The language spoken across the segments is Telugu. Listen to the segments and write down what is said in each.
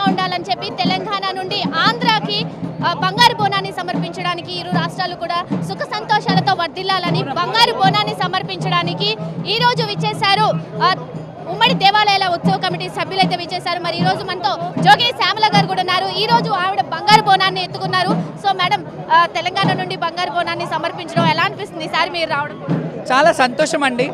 చల్లగా ఉండాలని చెప్పి తెలంగాణ నుండి ఆంధ్రాకి బంగారు బోనాన్ని సమర్పించడానికి ఇరు రాష్ట్రాలు కూడా సుఖ సంతోషాలతో వర్ధిల్లాలని బంగారు బోనాన్ని సమర్పించడానికి ఈ రోజు విచ్చేశారు ఉమ్మడి దేవాలయాల ఉత్సవ కమిటీ సభ్యులైతే విచ్చేశారు. మరి ఈ రోజు మనతో జోగి శ్యామల గారు కూడా ఉన్నారు. ఈ రోజు ఆవిడ బంగారు బోనాన్ని ఎత్తుకున్నారు. సో మేడం, తెలంగాణ నుండి బంగారు బోనాన్ని సమర్పించడం ఎలా అనిపిస్తుంది ఈసారి మీరు రావడం? చాలా సంతోషం అండి.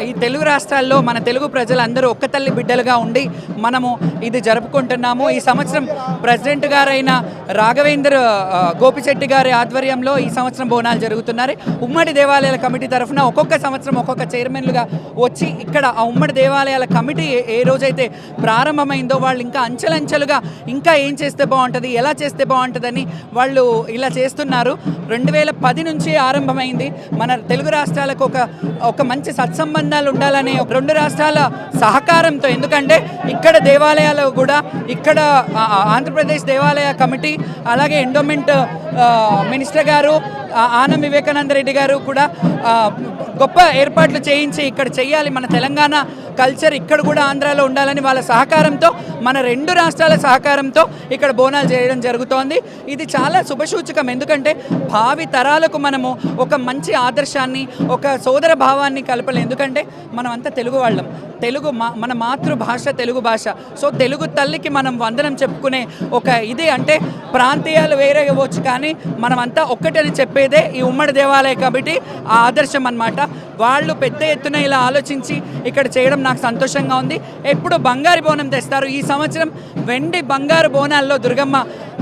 ఈ తెలుగు రాష్ట్రాల్లో మన తెలుగు ప్రజలందరూ ఒక్క తల్లి బిడ్డలుగా ఉండి మనము ఇది జరుపుకుంటున్నాము. ఈ సంవత్సరం ప్రెసిడెంట్ గారైన రాఘవేంద్ర గోపిశెట్టి గారి ఆధ్వర్యంలో ఈ సంవత్సరం బోనాలు జరుగుతున్నారు. ఉమ్మడి దేవాలయాల కమిటీ తరఫున ఒక్కొక్క సంవత్సరం ఒక్కొక్క చైర్మన్లుగా వచ్చి ఇక్కడ ఆ ఉమ్మడి దేవాలయాల కమిటీ ఏ రోజైతే ప్రారంభమైందో వాళ్ళు ఇంకా అంచెలంచెలుగా ఇంకా ఏం చేస్తే బాగుంటుంది, ఎలా చేస్తే బాగుంటుందని వాళ్ళు ఇలా చేస్తున్నారు. 2010 నుంచి ఆరంభమైంది. మన తెలుగు రాష్ట్రాలకు ఒక మంచి సత్సంబంధాలు ఉండాలనే రెండు రాష్ట్రాల సహకారంతో, ఎందుకంటే ఇక్కడ దేవాలయాలు కూడా ఇక్కడ ఆంధ్రప్రదేశ్ దేవాలయ కమిటీ అలాగే ఎండోమెంట్ మినిస్టర్ గారు ఆనం వివేకానంద రెడ్డి గారు కూడా గొప్ప ఏర్పాట్లు చేయించి ఇక్కడ చేయాలి, మన తెలంగాణ కల్చర్ ఇక్కడ కూడా ఆంధ్రాలో ఉండాలని వాళ్ళ సహకారంతో, మన రెండు రాష్ట్రాల సహకారంతో ఇక్కడ బోనాలు చేయడం జరుగుతోంది. ఇది చాలా శుభసూచకం. ఎందుకంటే భావి తరాలకు మనము ఒక మంచి ఆదర్శాన్ని, ఒక సోదర భావాన్ని కలపాలి. ఎందుకంటే మనం అంతా తెలుగు వాళ్ళం, తెలుగు మన మాతృభాష తెలుగు భాష. సో తెలుగు తల్లికి మనం వందనం చెప్పుకునే ఒక ఇది, అంటే ప్రాంతీయాలు వేరే ఇవ్వచ్చు కానీ మనమంతా ఒక్కటని చెప్పేదే ఈ ఉమ్మడి దేవాలయ కమిటీ ఆ ఆదర్శం అన్నమాట. వాళ్ళు పెద్ద ఎత్తున ఇలా ఆలోచించి ఇక్కడ చేయడం నాకు సంతోషంగా ఉంది. ఎప్పుడు బంగారు బోనం తెస్తారు, ఈ సంవత్సరం వెండి బంగారు బోనాల్లో దుర్గమ్మ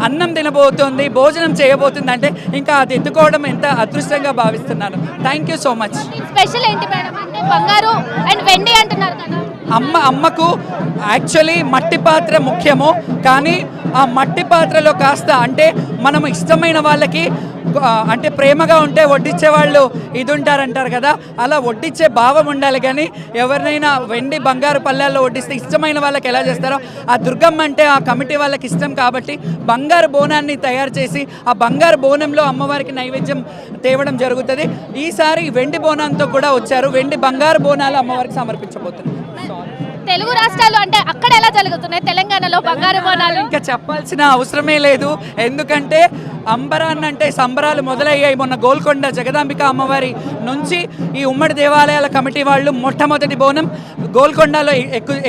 అన్నం తినబోతుంది, భోజనం చేయబోతుంది అంటే ఇంకా అది ఎత్తుకోవడం ఎంత అదృష్టంగా భావిస్తున్నాను. Thank you so much. Special ఏంటి మేడం? అంటే బంగారు అండ్ వెండి అంటున్నారు కదా. అమ్మకు యాక్చువల్లీ మట్టి పాత్ర ముఖ్యము, కానీ ఆ మట్టి పాత్రలో కాస్త అంటే మనము ఇష్టమైన వాళ్ళకి అంటే ప్రేమగా ఉంటే వడ్డించే వాళ్ళు ఇది ఉంటారంటారు కదా, అలా వడ్డించే భావం ఉండాలి. కానీ ఎవరినైనా వెండి బంగారు పళ్ళాల్లో వడ్డిస్తే ఇష్టమైన వాళ్ళకి ఎలా చేస్తారో ఆ దుర్గమ్మ అంటే ఆ కమిటీ వాళ్ళకి ఇష్టం కాబట్టి బంగారు బోనాన్ని తయారు చేసి ఆ బంగారు బోనంలో అమ్మవారికి నైవేద్యం తేవడం జరుగుతుంది. ఈసారి వెండి బోనంతో కూడా వచ్చారు. వెండి బంగారు బోనాలు అమ్మవారికి సమర్పించబోతున్నారు. తెలుగు రాష్ట్రాలు అంటే అక్కడ ఎలా జరుగుతున్నాయి, తెలంగాణలో బంగారు బోనాలు ఇంకా చెప్పాల్సిన అవసరమే లేదు. ఎందుకంటే అంబరాన్ అంటే సంబరాలు మొదలయ్యాయి. మొన్న గోల్కొండ జగదాంబిక అమ్మవారి నుంచి ఈ ఉమ్మడి దేవాలయాల కమిటీ వాళ్ళు మొట్టమొదటి బోనం గోల్కొండలో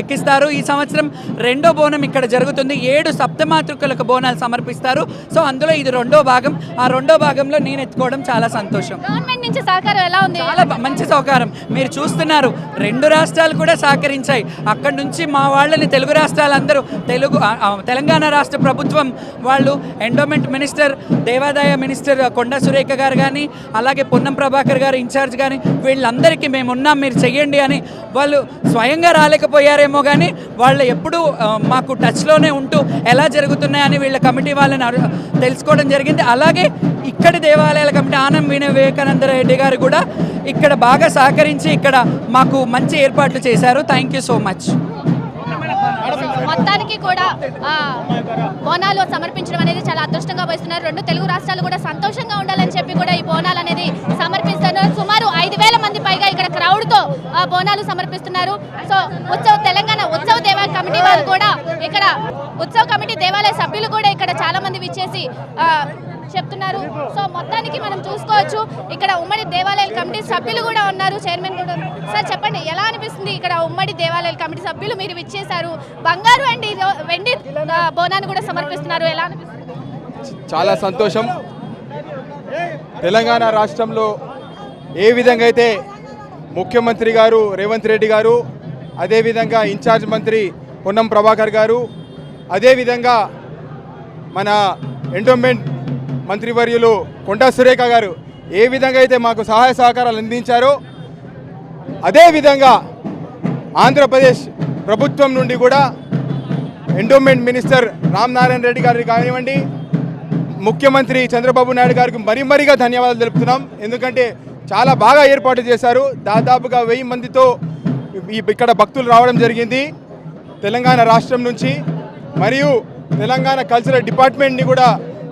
ఎక్కిస్తారు. ఈ సంవత్సరం రెండో బోనం ఇక్కడ జరుగుతుంది. 7 సప్తమాతృకలకు బోనాలు సమర్పిస్తారు. సో అందులో ఇది రెండో భాగం. ఆ రెండో భాగంలో నేను ఎత్తుకోవడం చాలా సంతోషం. గవర్నమెంట్ నుంచి సహకారం ఎలా ఉంది? చాలా మంచి సహకారం. మీరు చూస్తున్నారు, రెండు రాష్ట్రాలు కూడా సహకరించాయి. అక్కడి నుంచి మా వాళ్ళని తెలుగు రాష్ట్రాలందరూ తెలంగాణ రాష్ట్ర ప్రభుత్వం వాళ్ళు ఎండోమెంట్ మినిస్టర్, దేవాదాయ మినిస్టర్ కొండా సురేఖ గారు కానీ అలాగే పొన్నం ప్రభాకర్ గారు ఇన్ఛార్జ్ కానీ వీళ్ళందరికీ మేము ఉన్నాం మీరు చెయ్యండి అని వాళ్ళు స్వయంగా రాలేకపోయారేమో కానీ వాళ్ళు ఎప్పుడూ మాకు టచ్లోనే ఉంటూ ఎలా జరుగుతున్నాయని వీళ్ళ కమిటీ వాళ్ళని తెలుసుకోవడం జరిగింది. అలాగే ఇక్కడి దేవాలయాల కమిటీ ఆనం వివేకానంద రెడ్డి గారు కూడా ఇక్కడ బాగా సహకరించి ఇక్కడ మాకు మంచి ఏర్పాట్లు చేశారు. Thank you so much. మొత్తానికి కూడా బోనాలు సమర్పించడం అనేది చాలా అదృష్టంగా భావిస్తున్నారు. రెండు తెలుగు రాష్ట్రాలు కూడా సంతోషంగా ఉండాలని చెప్పి కూడా ఈ బోనాలు అనేది సమర్పిస్తున్నారు. సుమారు 5,000 మంది పైగా ఇక్కడ క్రౌడ్తో బోనాలు సమర్పిస్తున్నారు. సో తెలంగాణ ఉత్సవ దేవాలయ కమిటీ వాళ్ళు కూడా ఇక్కడ ఉత్సవ కమిటీ దేవాలయ సభ్యులు కూడా ఇక్కడ చాలా మంది విచ్చేసి చెప్తున్నారు. సో మొత్తానికి మనం చూసుకోవచ్చు ఇక్కడ ఉమ్మడి దేవాలయాల కమిటీ సభ్యులు కూడా ఉన్నారు, చైర్మన్ కూడా. సార్ చెప్పండి, ఎలా అనిపిస్తుంది ఇక్కడ ఉమ్మడి దేవాలయాల కమిటీ సభ్యులు మీరు విచ్చేశారు, బంగారు అండ్ వెండి బోనాన్ని కూడా సమర్పిస్తున్నారు, ఎలా అనిపిస్తుంది? చాలా సంతోషం. తెలంగాణ రాష్ట్రంలో ఏ విధంగా అయితే ముఖ్యమంత్రి గారు రేవంత్ రెడ్డి గారు, అదేవిధంగా ఇన్ఛార్జ్ మంత్రి పొన్నం ప్రభాకర్ గారు, అదేవిధంగా మన ఎండోమెంట్ మంత్రివర్యులు కొండా సురేఖ గారు ఏ విధంగా అయితే మాకు సహాయ సహకారాలు అందించారో అదేవిధంగా ఆంధ్రప్రదేశ్ ప్రభుత్వం నుండి కూడా ఎండోమెంట్ మినిస్టర్ రామనారాయణ రెడ్డి గారికి కానివ్వండి, ముఖ్యమంత్రి చంద్రబాబు నాయుడు గారికి మరీగా ధన్యవాదాలు తెలుపుతున్నాం. ఎందుకంటే చాలా బాగా ఏర్పాటు చేశారు. దాదాపుగా 1000 మందితో ఇక్కడ భక్తులు రావడం జరిగింది తెలంగాణ రాష్ట్రం నుంచి. మరియు తెలంగాణ కల్చరల్ డిపార్ట్మెంట్ని కూడా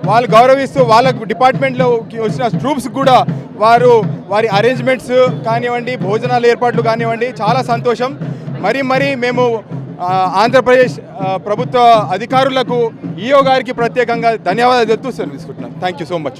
వాళ్ళు గౌరవిస్తూ వాళ్ళ డిపార్ట్మెంట్లో వచ్చిన ట్రూప్స్ కూడా వారి అరేంజ్మెంట్స్ కానివ్వండి, భోజనాల ఏర్పాట్లు కానివ్వండి, చాలా సంతోషం. మరీ మేము ఆంధ్రప్రదేశ్ ప్రభుత్వ అధికారులకు ఈఓ గారికి ప్రత్యేకంగా ధన్యవాదాలు తెలుపుతూ సెలవు తీసుకుంటున్నాను. Thank you so much.